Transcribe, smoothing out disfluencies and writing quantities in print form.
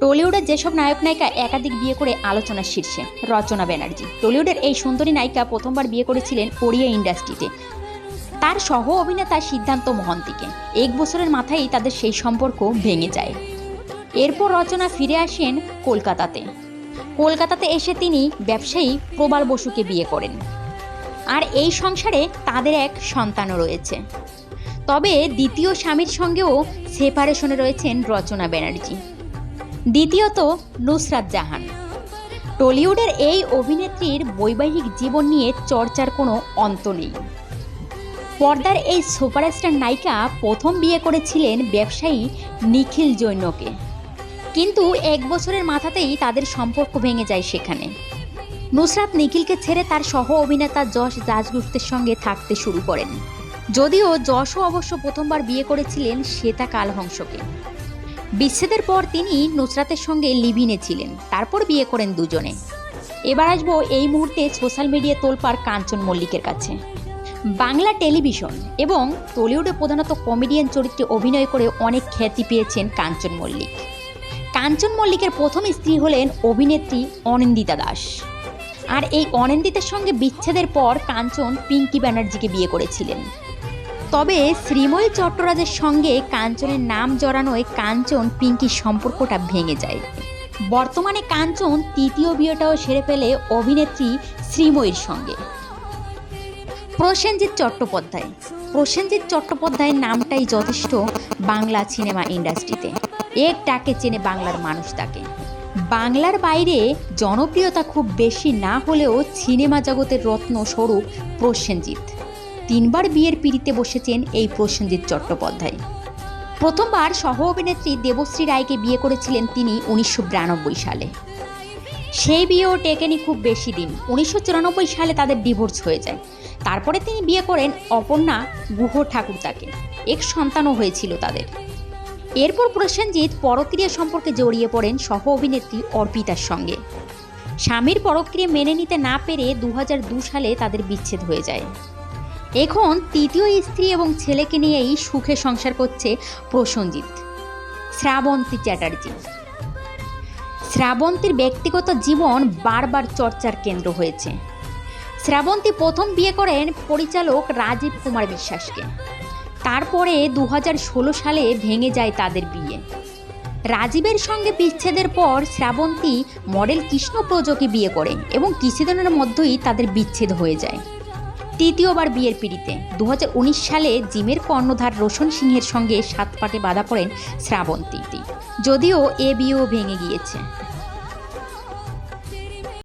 টলিউডের যেসব নায়ক নায়িকা একাধিক বিয়ে করে আলোচনার শীর্ষে রচনা ব্যানার্জি। টলিউডের এই সুন্দরী নায়িকা প্রথমবার বিয়ে করেছিলেন ওড়িয়া ইন্ডাস্ট্রিতে তার সহ অভিনেতা সিদ্ধান্ত মহন্তিকে। 1 বছরের মাথায় তাদের সেই সম্পর্ক ভেঙে যায়। এরপর রচনা ফিরে আসেন কলকাতাতে এসে তিনি ব্যবসায়ী প্রবাল বসুকে বিয়ে করেন। আর এই সংসারে তাদের এক সন্তানও রয়েছে। তবে দ্বিতীয় স্বামীর সঙ্গেও সেপারেশনে রয়েছেন রচনা ব্যানার্জি। দ্বিতীয়ত নুসরাত জাহান। টলিউডের এই অভিনেত্রীর বৈবাহিক জীবন নিয়ে চর্চার কোনো অন্ত নেই। পর্দার এই সুপারস্টার নায়িকা প্রথম বিয়ে করেছিলেন ব্যবসায়ী নিখিল জৈনকে, কিন্তু 1 বছরের মাথাতেই তাদের সম্পর্ক ভেঙে যায়। সেখানে নুসরাত নিখিলকে ছেড়ে তার সহ অভিনেতা যশ দাশগুপ্তের সঙ্গে থাকতে শুরু করেন। যদিও যশও অবশ্য প্রথমবার বিয়ে করেছিলেন শ্বেতা কালহংসকে। বিচ্ছেদের পর তিনি নুসরাতের সঙ্গে লিভ-ইনে ছিলেন, তারপর বিয়ে করেন দুজনে। এবার আসবো এই মুহূর্তে সোশ্যাল মিডিয়া তোলপাড় কাঞ্চন মল্লিকের কাছে। বাংলা টেলিভিশন এবং টলিউডে প্রধানত কমেডিয়ান চরিত্রে অভিনয় করে অনেক খ্যাতি পেয়েছেন কাঞ্চন মল্লিক। কাঞ্চন মল্লিকের প্রথম স্ত্রী হলেন অভিনেত্রী অনিন্দিতা দাস। আর এই অনিন্দিতার সঙ্গে বিচ্ছেদের পর কাঞ্চন পিঙ্কি ব্যানার্জিকে বিয়ে করেছিলেন। তবে শ্রীময়ী চট্টরাজের সঙ্গে কাঞ্চনের নাম জড়ানোয় কাঞ্চন পিঙ্কির সম্পর্কটা ভেঙে যায়। বর্তমানে কাঞ্চন তৃতীয় বিয়েটাও সেরে ফেলে অভিনেত্রী শ্রীময়ীর সঙ্গে। প্রসেনজিৎ চট্টোপাধ্যায়ের নামটাই যথেষ্ট বাংলা সিনেমা ইন্ডাস্ট্রিতে। এক ডাকে চেনে বাংলার মানুষ তাকে। বাংলার বাইরে জনপ্রিয়তা খুব বেশি না হলেও সিনেমা জগতের রত্ন স্বরূপ প্রসেনজিৎ। 3 বার বিয়ের পিঁড়িতে বসেছেন এই প্রসেনজিৎ চট্টোপাধ্যায়। প্রথমবার সহ অভিনেত্রী দেবশ্রী রায়কে বিয়ে করেছিলেন তিনি 1992 সালে। সেই বিয়েও টেকেনি খুব বেশি দিন। 1994 সালে তাদের ডিভোর্স হয়ে যায়। তারপরে তিনি বিয়ে করেন অপর্ণা গুহ ঠাকুরতাকে। এক সন্তানও হয়েছিল তাদের। এরপর প্রসেনজিৎ পরক্রিয়া সম্পর্কে জড়িয়ে পড়েন সহ অভিনেত্রী অর্পিতার সঙ্গে। স্বামীর পরক্রিয়া মেনে নিতে না পেরে 2002 সালে তাদের বিচ্ছেদ হয়ে যায়। এখন তৃতীয় স্ত্রী এবং ছেলেকে নিয়েই সুখে সংসার করছে প্রসেনজিৎ। শ্রাবন্তী চ্যাটার্জি। শ্রাবন্তীর ব্যক্তিগত জীবন বারবার চর্চার কেন্দ্র হয়েছে। শ্রাবন্তী প্রথম বিয়ে করেন পরিচালক রাজীব কুমার বিশ্বাসকে। তারপরে 2016 সালে ভেঙে যায় তাদের বিয়ে। রাজীবের সঙ্গে বিচ্ছেদের পর শ্রাবন্তী মডেল কৃষ্ণপ্রজকে বিয়ে করে এবং কিছুদিনের মধ্যেই তাদের বিচ্ছেদ হয়ে যায়। তৃতীয়বার বিয়ের পিঁড়িতে 2019 সালে জিমের কর্ণধার রোশন সিংহের সঙ্গে 7 পাটে বাঁধা পড়েন শ্রাবন্তী। যদিও এ বিয়েও ভেঙে গিয়েছে।